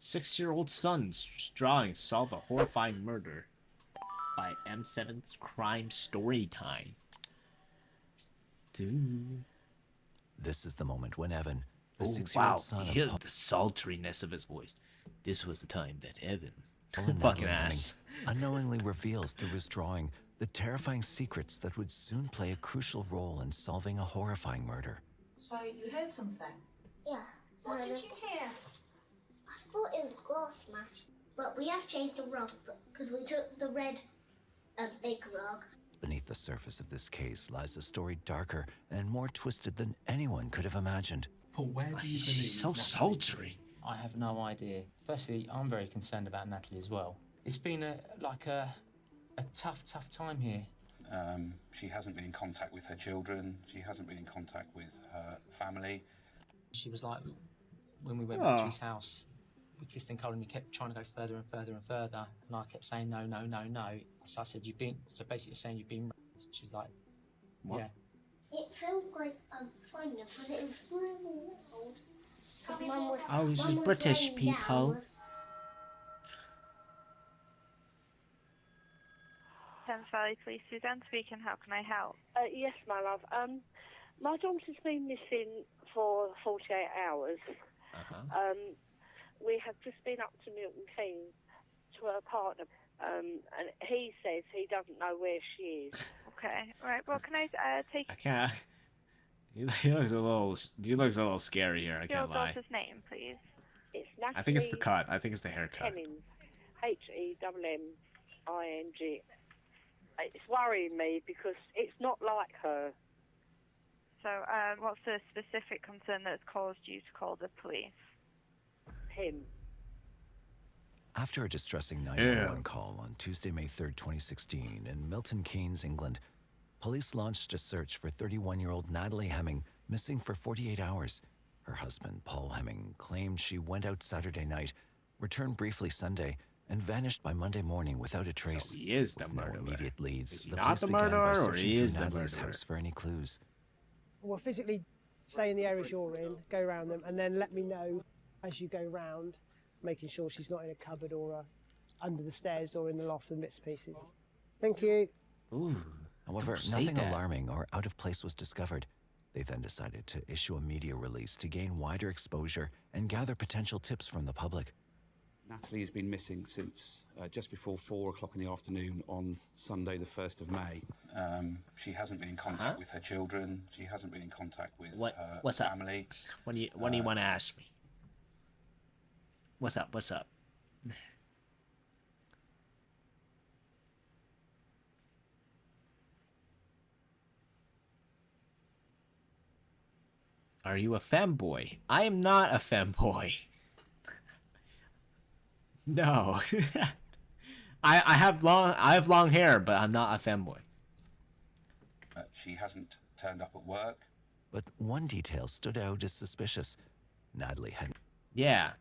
6-year-old son's drawing solve a horrifying murder by M7's Crime Story Time. Dude. This is the moment when Evan, the Oh, 6-year-old wow. son You of hear Paul the sultriness of his voice. This was the time that Evan, and fucking Natalie ass, Hemming, unknowingly reveals through his drawing the terrifying secrets that would soon play a crucial role in solving a horrifying murder. So you heard something? Yeah. What did you hear? I thought it was glass smash, but we have changed the rug because we took the red big rug. Beneath the surface of this case lies a story darker and more twisted than anyone could have imagined. Paul, where do you believe she's so Natalie? sultry. I have no idea. Firstly, I'm very concerned about Natalie as well. It's been a tough time here. She hasn't been in contact with her children. She hasn't been in contact with her family. She was like, when we went back to his house, we kissed and cuddled and he kept trying to go further and further and further. And I kept saying, no. So I said, so basically saying you've been raped. She's like, what? Yeah. It felt like fun because it was really old. Oh, this is British people. Thames Valley Police, Suzanne speaking. How can I help? Yes, my love. My daughter's been missing for 48 hours. We have just been up to Milton Keynes to her partner, and he says he doesn't know where she is. Okay, right. Well, can I take I can't. He looks a little scary here. I your can't lie. daughter's name, please? It's Natalie I think it's the cut. I think it's the haircut. Hemming. Hemming. It's worrying me because it's not like her. So, what's the specific concern that's caused you to call the police? Him. After a distressing 911 call on Tuesday, May 3rd, 2016, in Milton Keynes, England, police launched a search for 31-year-old Natalie Hemming, missing for 48 hours. Her husband, Paul Hemming, claimed she went out Saturday night, returned briefly Sunday, and vanished by Monday morning without a trace. So he is the With murderer. no immediate leads, Is he the not police the began by murderer, or searching he through is the Natalie's murderer? house for any clues. Well, physically stay in the areas you're in, go around them, and then let me know as you go round, making sure she's not in a cupboard or under the stairs or in the loft and bits and pieces. Thank you. Ooh. However, Don't say nothing that. alarming or out of place was discovered. They then decided to issue a media release to gain wider exposure and gather potential tips from the public. Natalie has been missing since just before 4 o'clock in the afternoon on Sunday, the 1st of May. She hasn't been in contact with her children. She hasn't been in contact with her What's up? family. What do you want to ask me? What's up? What's up? Are you a femboy? I am not a femboy. No. I have long hair, but I'm not a femboy. She hasn't turned up at work. But one detail stood out as suspicious. Natalie hadn't Yeah.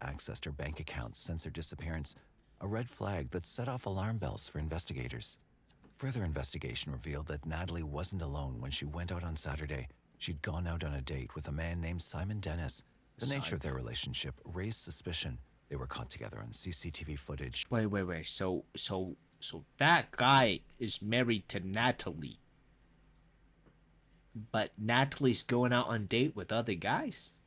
accessed her bank accounts since her disappearance, a red flag that set off alarm bells for investigators. Further investigation revealed that Natalie wasn't alone when she went out on Saturday. She'd gone out on a date with a man named Simon Dennis. The nature of their relationship raised suspicion. They were caught together on CCTV footage. Wait. So that guy is married to Natalie. But Natalie's going out on date with other guys?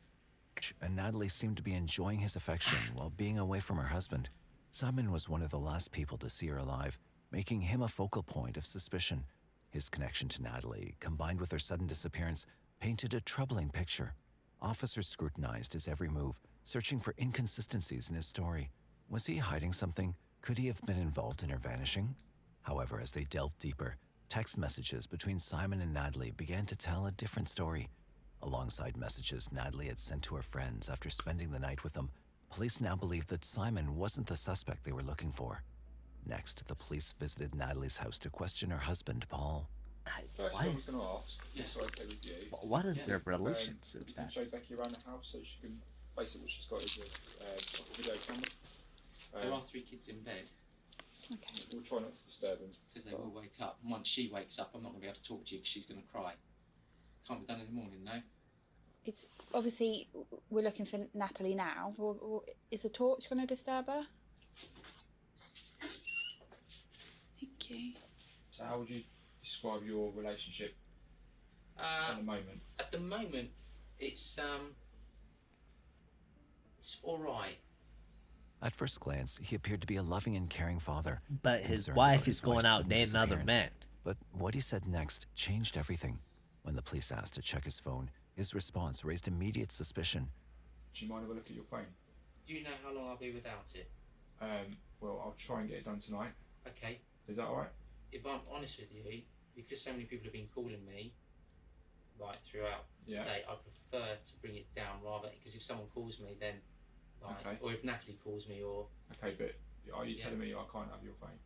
And Natalie seemed to be enjoying his affection while being away from her husband. Simon was one of the last people to see her alive, making him a focal point of suspicion. His connection to Natalie, combined with her sudden disappearance, painted a troubling picture. Officers scrutinized his every move, searching for inconsistencies in his story. Was he hiding something? Could he have been involved in her vanishing? However, as they delved deeper, text messages between Simon and Natalie began to tell a different story. Alongside messages Natalie had sent to her friends after spending the night with them, police now believe that Simon wasn't the suspect they were looking for. Next, the police visited Natalie's house to question her husband, Paul. First, I was going to ask, if it's okay with you. What is their relationship you can show status? Becky around the house so she can, basically what she's got is a video camera. There are 3 kids in bed. Okay. We'll try not to disturb them. Because they will wake up. And once she wakes up, I'm not going to be able to talk to you because she's going to cry. Can't be done in the morning, no? it's obviously we're looking for Natalie now. Is the torch going to disturb her? Thank you. So how would you describe your relationship at the moment? At the moment, it's all right. At first glance, he appeared to be a loving and caring father. But his concerned wife about his is going wife's out sudden dating another disappearance. man. But what he said next changed everything. When the police asked to check his phone, his response raised immediate suspicion. Do you mind if I look at your phone? Do you know how long I'll be without it? Well, I'll try and get it done tonight. Okay. Is that alright? If I'm honest with you, because so many people have been calling me, like throughout the day, I prefer to bring it down rather, because if someone calls me, then, like, or if Natalie calls me, or... Okay, but are you telling me I can't have your phone?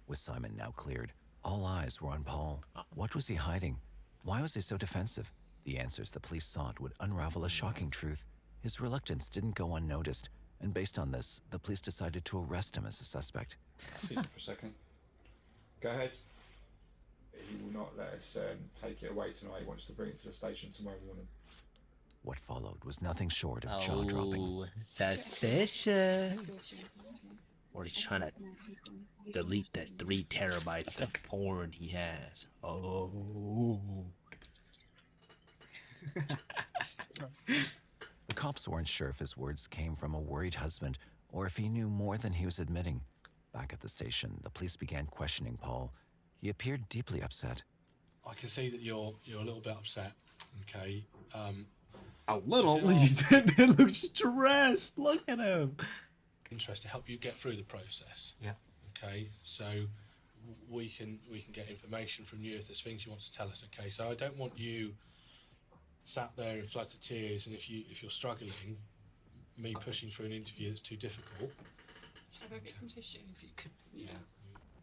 With Simon now cleared, all eyes were on Paul. What was he hiding? Why was he so defensive? The answers the police sought would unravel a shocking truth. His reluctance didn't go unnoticed, and based on this, the police decided to arrest him as a suspect. Think for a second. Go ahead. He will not let us take it away tonight. He wants to bring it to the station tomorrow morning. What followed was nothing short of jaw-dropping. Suspicious. Or he's trying to delete that 3 terabytes of porn he has. Oh. The cops weren't sure if his words came from a worried husband or if he knew more than he was admitting. Back at the station, the police began questioning Paul. He appeared deeply upset. I can see that you're a little bit upset. Okay. A little? That man looks stressed. Look at him. Interest to help you get through the process. Yeah. Okay. So we can get information from you if there's things you want to tell us. Okay. So I don't want you sat there in floods of tears, and if you're struggling, me pushing through an interview that's too difficult. Shall I go get some tissue? If you could. Yeah.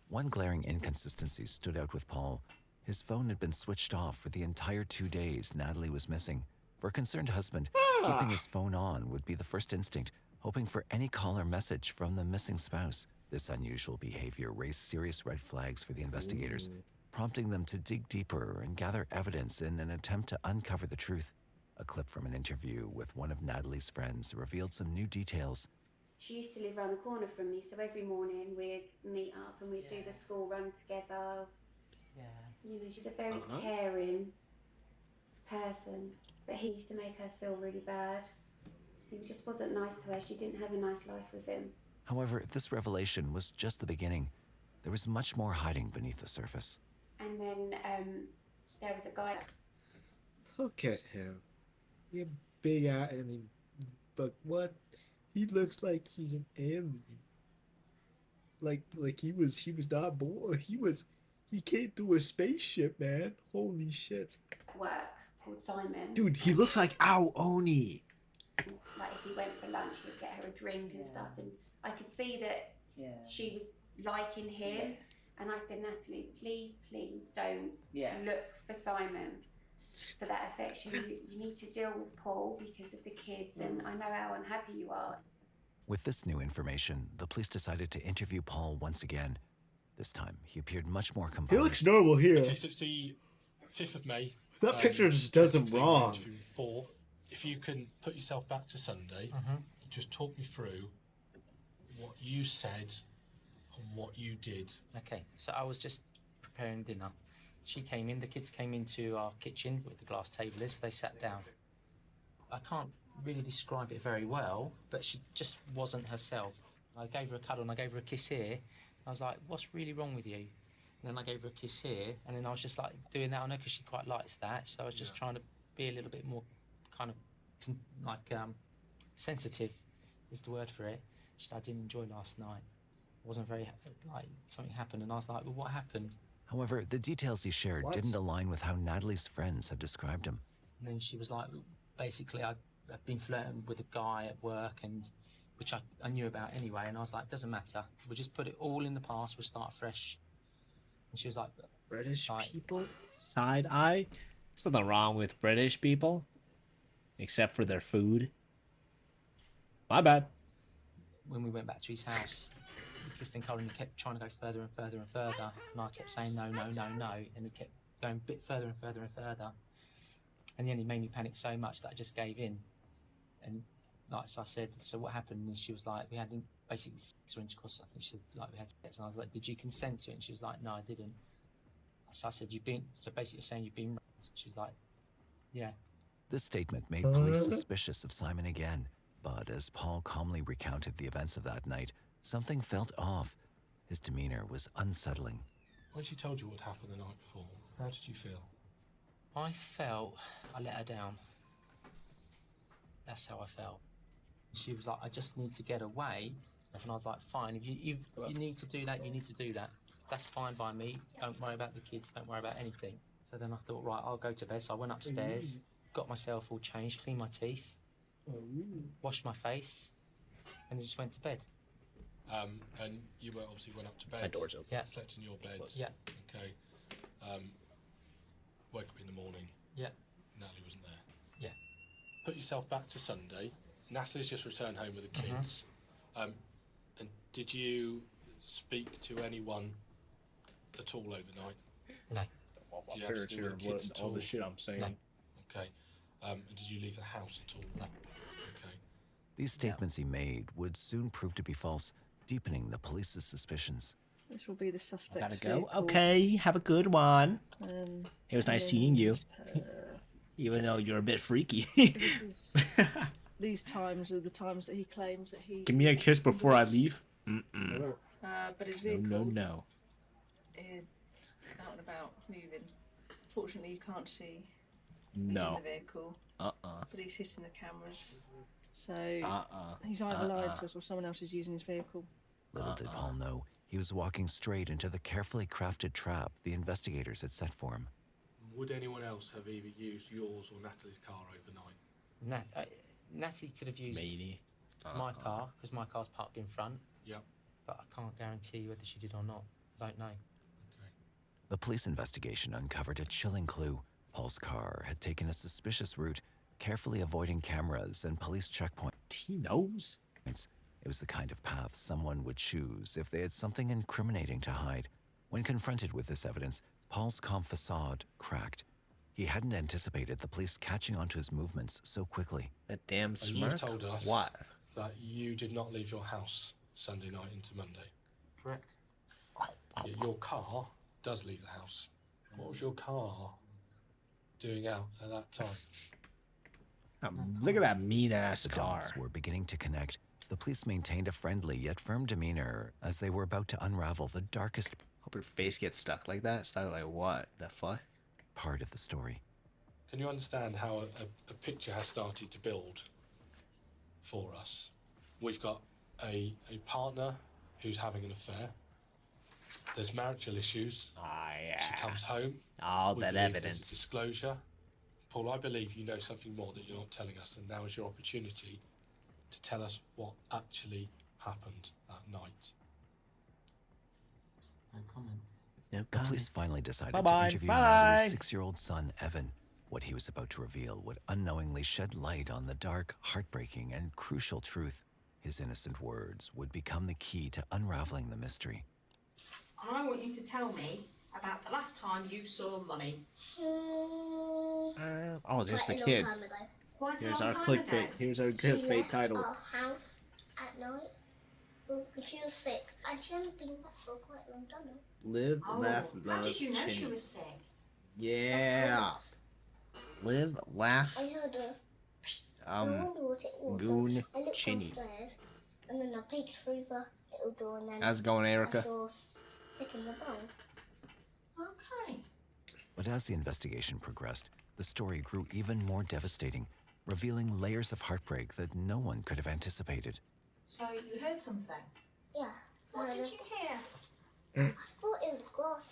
One glaring inconsistency stood out with Paul. His phone had been switched off for the entire 2 days Natalie was missing. For a concerned husband, keeping his phone on would be the first instinct, hoping for any call or message from the missing spouse. This unusual behavior raised serious red flags for the investigators, prompting them to dig deeper and gather evidence in an attempt to uncover the truth. A clip from an interview with one of Natalie's friends revealed some new details. She used to live around the corner from me, so every morning we'd meet up and we'd do the school run together. Yeah. You know, she's a very caring person, but he used to make her feel really bad. He just wasn't nice to her. She didn't have a nice life with him. However, this revelation was just the beginning. There was much more hiding beneath the surface. And then there was a guy. Look at him. He's big out and but what? He looks like he's an alien. Like he was not born. He came through a spaceship, man. Holy shit. Work called Simon. Dude, he looks like Ao Oni. Like if he went for lunch, we'd get her a drink and stuff, and I could see that she was liking him. And I said, Natalie, please don't look for Simon for that affection. You need to deal with Paul because of the kids, and I know how unhappy you are. With this new information, the police decided to interview Paul once again. This time, he appeared much more composed. He looks normal here. Okay, so it's the 5th of May. That picture just does him wrong. 4. If you can put yourself back to Sunday, just talk me through what you said and what you did. Okay, so I was just preparing dinner. She came in, the kids came into our kitchen where the glass table is, they sat down. I can't really describe it very well, but she just wasn't herself. I gave her a cuddle and I gave her a kiss here. I was like, what's really wrong with you? And then I gave her a kiss here, and then I was just like doing that on her because she quite likes that. So I was just trying to be a little bit more kind of sensitive is the word for it. She said, I didn't enjoy last night. I wasn't very, like, something happened, and I was like, well, what happened? However, the details he shared didn't align with how Natalie's friends had described him. And then she was like, basically, I've been flirting with a guy at work, and which I knew about anyway, and I was like, doesn't matter. We'll just put it all in the past, we'll start fresh. And she was like... British people? Side eye? There's nothing wrong with British people. Except for their food. My bad. When we went back to his house, we kissed and cuddled, and he kept trying to go further and further and further. And I kept saying no, no, no, no. And he kept going a bit further and further and further. And then he made me panic so much that I just gave in. And like, so I said, so what happened? And she was like, we had basically sex or intercourse. I think she like we had sex, and I was like, did you consent to it? And she was like, no, I didn't. So I said, so basically saying you've been raped. She was like, yeah. This statement made police suspicious of Simon again, but as Paul calmly recounted the events of that night, something felt off. His demeanor was unsettling. When she told you what happened the night before, how did you feel? I felt I let her down. That's how I felt. She was like, I just need to get away. And I was like, fine, if you need to do that, you need to do that. That's fine by me. Don't worry about the kids, don't worry about anything. So then I thought, right, I'll go to bed. So I went upstairs, got myself all changed, cleaned my teeth, washed my face, and then just went to bed. And you obviously went up to bed. My door's open. Yeah. Slept in your bed. Yeah. Okay. Woke up in the morning. Yeah. Natalie wasn't there. Yeah. Put yourself back to Sunday. Natalie's just returned home with the kids. And did you speak to anyone at all overnight? No. Did you have to do with the kids at all the shit I'm saying. No. Okay. And did you leave the house at all? No. Okay. These statements he made would soon prove to be false, deepening the police's suspicions. This will be the suspect's Gotta go. vehicle. Okay, have a good one. Um, It was nice seeing you. Even though you're a bit freaky. These times are the times that he claims that he... Give me a kiss before I leave. Mm-mm. But his vehicle No. is out and about, moving. Fortunately, you can't see he's No. in the vehicle. But he's hitting the cameras. So he's either lied to us or someone else is using his vehicle. Little did Paul know, he was walking straight into the carefully crafted trap the investigators had set for him. Would anyone else have either used yours or Natalie's car overnight? Natalie could have used my car, because my car's parked in front. Yep. But I can't guarantee whether she did or not. I don't know. The police investigation uncovered a chilling clue. Paul's car had taken a suspicious route, carefully avoiding cameras and police checkpoints. He knows. It was the kind of path someone would choose if they had something incriminating to hide. When confronted with this evidence, Paul's calm facade cracked. He hadn't anticipated the police catching on to his movements so quickly. That damn smirk. You've told us that you did not leave your house Sunday night into Monday. Correct. Yet your car does leave the house. What was your car doing out at that time? Look at that mean-ass The car. dots were beginning to connect. The police maintained a friendly yet firm demeanor as they were about to unravel the darkest Hope your face gets stuck like that. Stuck like what? The fuck? part of the story. Can you understand how a picture has started to build for us? We've got a partner who's having an affair. There's marital issues. Yeah. She comes home. All We that believe there's a evidence. disclosure. Paul, I believe you know something more that you're not telling us, and now is your opportunity to tell us what actually happened that night. No comment. The police finally decided Bye-bye. to interview Bye. Natalie's 6-year-old son, Evan. What he was about to reveal would unknowingly shed light on the dark, heartbreaking, and crucial truth. His innocent words would become the key to unraveling the mystery. I want you to tell me about the last time you saw Mummy. Oh, there's the Quite a long kid. time ago. Quite a Here's long our time clickbait. ago. Here's our She clickbait left title. our house at night because she was sick, and she hasn't been back for quite a long time now. Live, laugh, How love, did you know she Chinnie. was sick? Yeah. Live, laugh, I heard her. I wonder what it was. Goon, I looked Chinnie. downstairs, and then I peeked through the little door, and then How's it going, Erica? I saw sick in the bowl. Okay. But as the investigation progressed, the story grew even more devastating, revealing layers of heartbreak that no one could have anticipated. So you heard something? Yeah. What did you hear? I thought it was glass.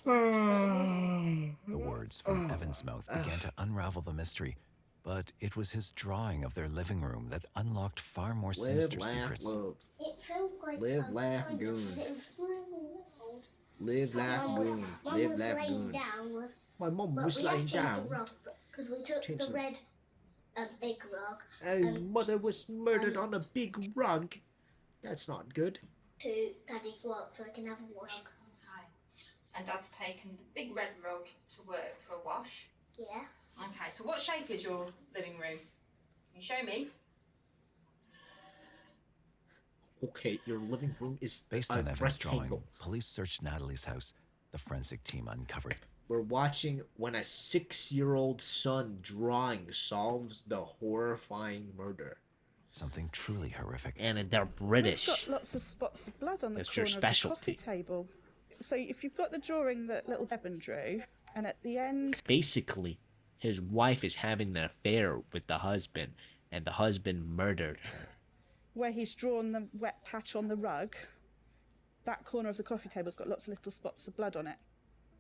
The words from Evan's mouth began to unravel the mystery, but it was his drawing of their living room that unlocked far more sinister secrets. love. It felt like Live, I was laugh, kind of- goon. It was really old. Live, laugh, Mum goon. was Live, laugh, laying goon. down with, My mum but was we have laying changed down. the rug because we took Changed the the- red big rug Oh, mother was murdered on a big rug. That's not good. to Daddy's work so I can have a wash. Okay. And Dad's taken the big red rug to work for a wash. Yeah. Okay, so what shape is your living room? Can you show me? Okay, your living room is Based a on Evan's rectangle. drawing, police searched Natalie's house. The forensic team uncovered. We're watching when a 6-year-old son drawing solves the horrifying murder. Something truly horrific. And they're British. We've got lots of spots of blood on the That's your corner of the coffee specialty. table. So if you've got the drawing that little Evan drew, and at the end... Basically, his wife is having an affair with the husband, and the husband murdered her. where he's drawn the wet patch on the rug, that corner of the coffee table's got lots of little spots of blood on it.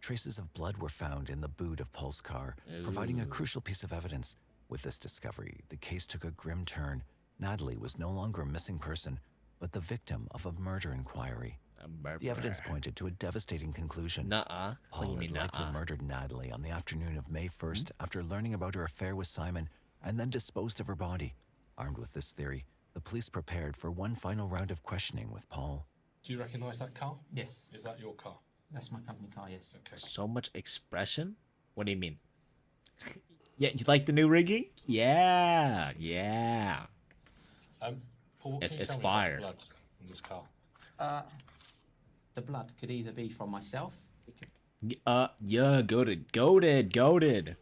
Traces of blood were found in the boot of Paul's car, providing a crucial piece of evidence. With this discovery, the case took a grim turn. Natalie was no longer a missing person, but the victim of a murder inquiry. The evidence pointed to a devastating conclusion. Paul had likely murdered Natalie on the afternoon of May 1st after learning about her affair with Simon, and then disposed of her body. Armed with this theory, the police prepared for one final round of questioning with Paul. Do you recognise that car? Yes. Is that your car? That's my company car, yes. Okay. So much expression? What do you mean? Yeah, you like the new rigging? Yeah, yeah. Paul, It's can you tell me about fire. the blood in this car? The blood could either be from myself. Yeah, goated.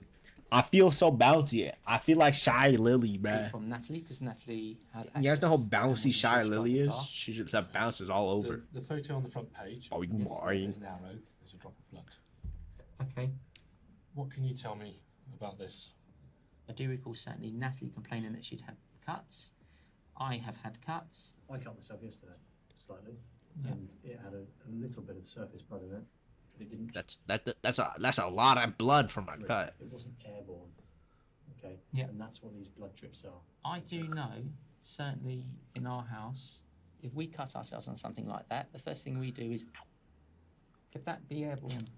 I feel so bouncy. I feel like Shy Lily, bruh. From Natalie, because Natalie had You guys know how access bouncy and Shy was in charge Lily of the is? car. She just that bounces all over. The photo on the front page. Oh, you There's lying. an arrow. There's a drop of blood. Okay. What can you tell me about this? I do recall certainly Natalie complaining that she'd had cuts. I have had cuts. I cut myself yesterday, slightly, Yeah. and it had a little bit of surface blood in it, but it didn't. That's a lot of blood from a cut. It wasn't airborne. Okay. Yeah. And that's what these blood drips are. I do know, certainly in our house, if we cut ourselves on something like that, the first thing we do is, ow. Could that be airborne?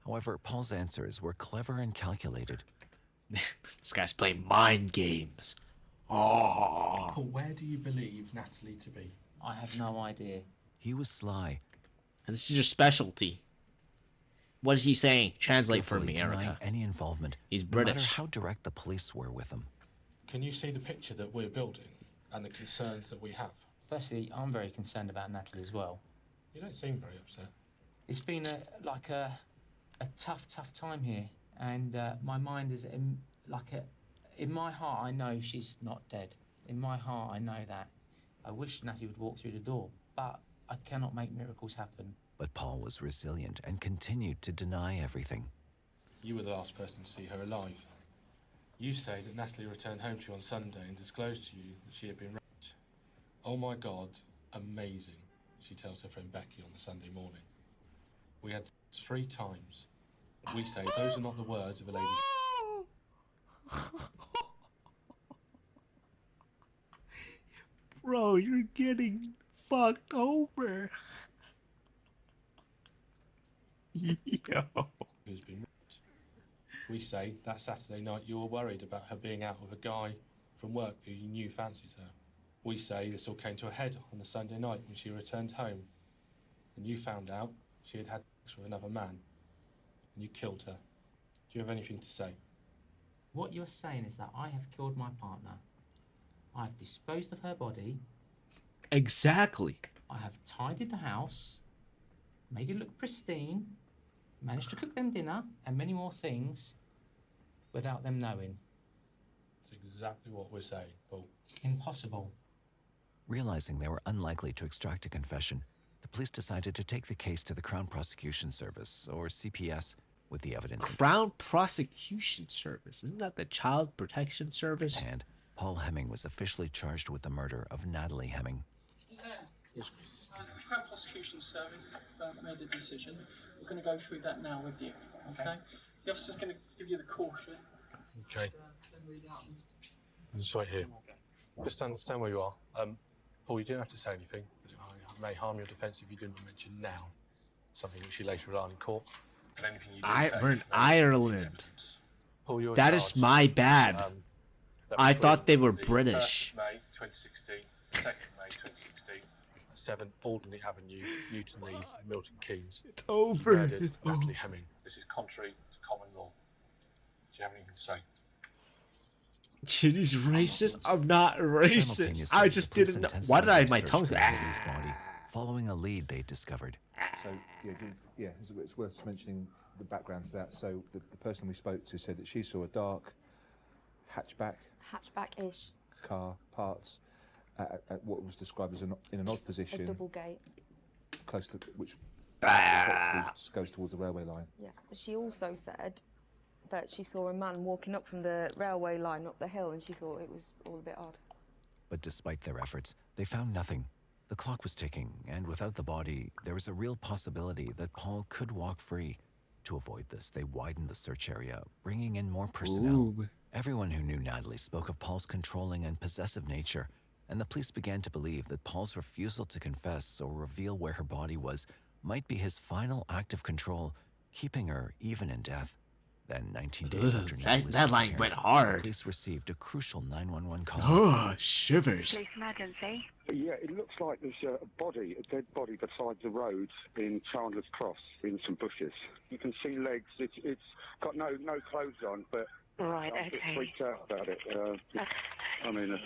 However, Paul's answers were clever and calculated. This guy's playing mind games. Oh. Paul, where do you believe Natalie to be? I have no idea. He was sly. And this is your specialty. What is he saying? Translate for skillfully me, denying Erica. any involvement. He's No matter British. how direct the police were with him. Can you see the picture that we're building and the concerns that we have? Firstly, I'm very concerned about Natalie as well. You don't seem very upset. It's been a tough time here, and my mind is in my heart. I know she's not dead. In my heart, I know that. I wish Natalie would walk through the door, but I cannot make miracles happen. But Paul was resilient and continued to deny everything. You were the last person to see her alive. You say that Natalie returned home to you on Sunday and disclosed to you that she had been raped. Oh my God, amazing, she tells her friend Becky on the Sunday morning. We had sex 3 times. We say those are not the words of a lady. Bro, you're getting fucked over. Yo. Who's been raped. We say that Saturday night you were worried about her being out with a guy from work who you knew fancied her. We say this all came to a head on the Sunday night when she returned home, and you found out she had had sex with another man, and you killed her. Do you have anything to say? What you're saying is that I have killed my partner. I've disposed of her body. Exactly. I have tidied the house, made it look pristine, managed to cook them dinner, and many more things without them knowing. That's exactly what we're saying, Paul. Impossible. Realizing they were unlikely to extract a confession, the police decided to take the case to the Crown Prosecution Service, or CPS, with the evidence Crown Prosecution Service. Isn't that the Child Protection Service? in hand. Paul Hemming was officially charged with the murder of Natalie Hemming. The Crown Prosecution Service made a decision. We're going to go through that now with you, okay? The officer's going to give you the caution. Okay. Just wait here. Just understand where you are. Paul, you don't have to say anything. It may harm your defence if you didn't mention now something which you later rely in court. And anything you do We're in Ireland. Paul, you're That is charged. my bad. That I was thought they were the British. 1st May 2016, 2nd May 2016, 7 Alderney Avenue, Newton Lees, Milton Keynes. It's over. Murdered It's Natalie over. Hemming. This is contrary to common law. you have anything to say? Chinnie's racist? I'm not racist. I just the police didn't know. Why did I have my intensified tongue? research for Natalie's body, following a lead they discovered. So yeah, it's worth mentioning the background to that. So the person we spoke to said that she saw a dark hatchback-ish car parts at what was described as in an odd position, a double gate. close to which goes towards the railway line. Yeah, but she also said that she saw a man walking up from the railway line up the hill, and she thought it was all a bit odd. But despite their efforts, they found nothing. The clock was ticking, and without the body, there was a real possibility that Paul could walk free. To avoid this, they widened the search area, bringing in more personnel. Ooh. Everyone who knew Natalie spoke of Paul's controlling and possessive nature, and the police began to believe that Paul's refusal to confess or reveal where her body was might be his final act of control, keeping her even in death. Then, 19 days after Natalie's that line went hard. Police received a crucial 911 call. Oh, shivers. Police emergency. Yeah, it looks like there's a dead body beside the road in Chandler's Cross in some bushes. You can see legs. It's got no clothes on, but Right, I'm a bit okay. freaked out about it. I mean,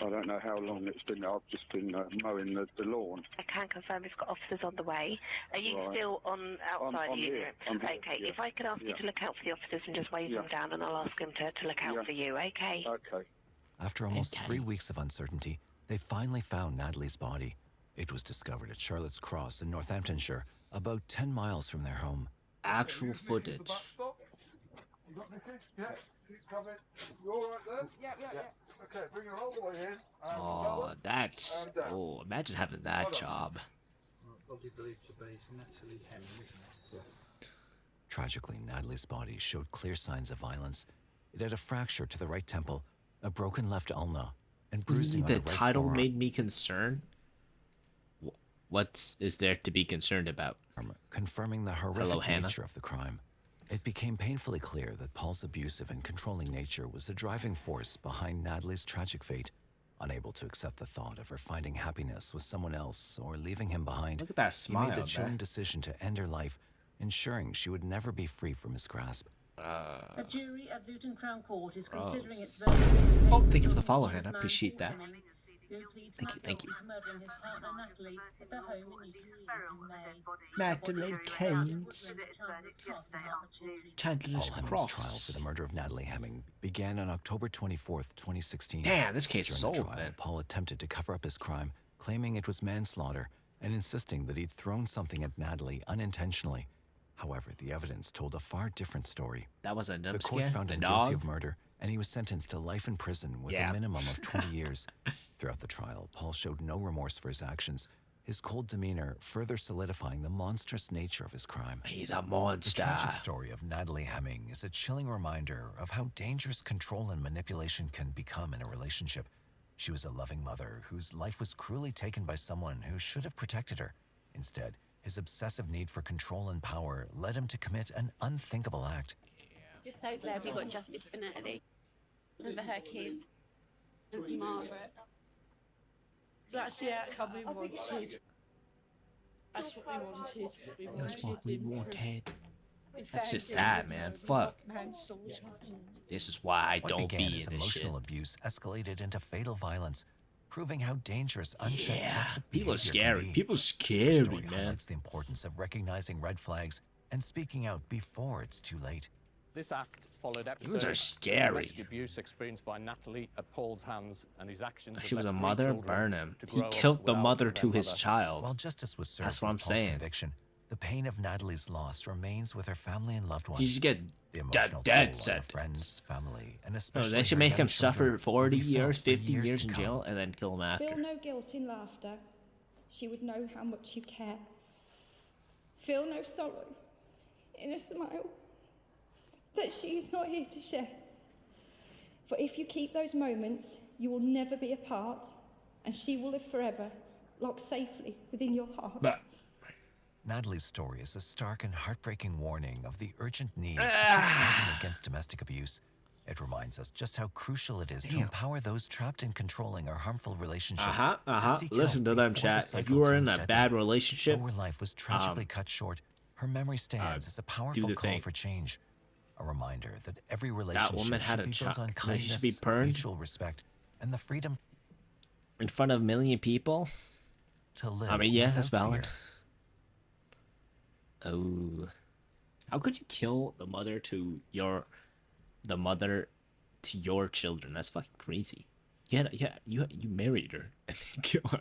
I don't know how long it's been. I've just been mowing the lawn. I can confirm we've got officers on the way. Are you Right. still outside I'm the here. unit? I'm here, Okay, yeah. if I could ask you Yeah. to look out for the officers and just wave them down, and I'll ask them to look out for you, okay? Okay. After almost 3 weeks of uncertainty, they finally found Natalie's body. It was discovered at Charlotte's Cross in Northamptonshire, about 10 miles from their home. Actual footage. You got Nicky? Yeah. Keep coming. You all right there? Yeah. Okay, bring her all the way in. Oh, that's... Oh, imagine having that job. Probably believed to be Natalie Hemming, isn't it? Tragically, Natalie's body showed clear signs of violence. It had a fracture to the right temple, a broken left ulna, and bruising on The her right title forearm. made me concerned. What is there to be concerned about? Confirming the horrific Hello, Hannah. nature of the crime. It became painfully clear that Paul's abusive and controlling nature was the driving force behind Natalie's tragic fate. Unable to accept the thought of her finding happiness with someone else or leaving him behind, Look at that he made the smile, chilling man. decision to end her life, ensuring she would never be free from his grasp. A jury at Luton Crown Court is Gross. considering its verdict. Oh, thank you for the follow, Hannah. Appreciate that. Thank you. Murdering his partner Natalie at their home in Newton in May. Magdalene Keynes. Chandler's Paul Hemming's Cross. trial for the murder of Natalie Hemming began on October 24th, 2016. Damn, this case is During the old, trial, man. Paul attempted to cover up his crime, claiming it was manslaughter and insisting that he'd thrown something at Natalie unintentionally. However, the evidence told a far different story. That was a dumb The court scare? found The him dog? guilty of murder, and he was sentenced to life in prison with Yeah. a minimum of 20 years. Throughout the trial, Paul showed no remorse for his actions, his cold demeanor further solidifying the monstrous nature of his crime. He's a monster. The tragic story of Natalie Hemming is a chilling reminder of how dangerous control and manipulation can become in a relationship. She was a loving mother whose life was cruelly taken by someone who should have protected her. Instead, his obsessive need for control and power led him to commit an unthinkable act. Just so glad we got justice for Natalie and for her kids and for Margaret. That's the outcome we wanted. That's what we wanted. That's what we wanted. We That's found just it. sad, man. Fuck. Manslaughter. This is why I What don't began be as in this shit. emotional abuse escalated into fatal violence, proving how dangerous unchecked Yeah, toxic people are behavior scary. can be. People The scary, story man. highlights the importance of recognizing red flags and speaking out before it's too late. This act followed Humans are episodes of scary. domestic abuse experienced by Natalie at Paul's hands, and his actions. She was have a left mother, 3 children burn him. to He grow up killed the without mother their to his mother. While child. justice was served That's what with I'm Paul's saying. conviction, the pain of Natalie's loss remains with her family and loved ones. He should get the emotional death toll on her sentence. friends, family, and No, especially they should her make young him suffer children 40 will be years, felt for 50 years to in come. jail, and then kill him after. Feel no guilt in laughter. She would know how much you care. Feel no sorrow in a smile that she is not here to share. For if you keep those moments, you will never be apart, and she will live forever, locked safely within your heart. Natalie's story is a stark and heartbreaking warning of the urgent need to keep fighting against domestic abuse. It reminds us just how crucial it is to empower those trapped in controlling or harmful relationships. to seek Listen help to them, before the chat. If cycle you were in turns a deadly. bad relationship, Though her life was tragically cut short, her memory stands as a powerful the call thing. for change. A reminder that every relationship woman had should a be built on child. She kindness, should be burned mutual respect, and the freedom in front of a million people. to live. I mean, yeah, that's without valid. fear. Oh, how could you kill the mother to your children? That's fucking crazy. Yeah, you married her and you kill her.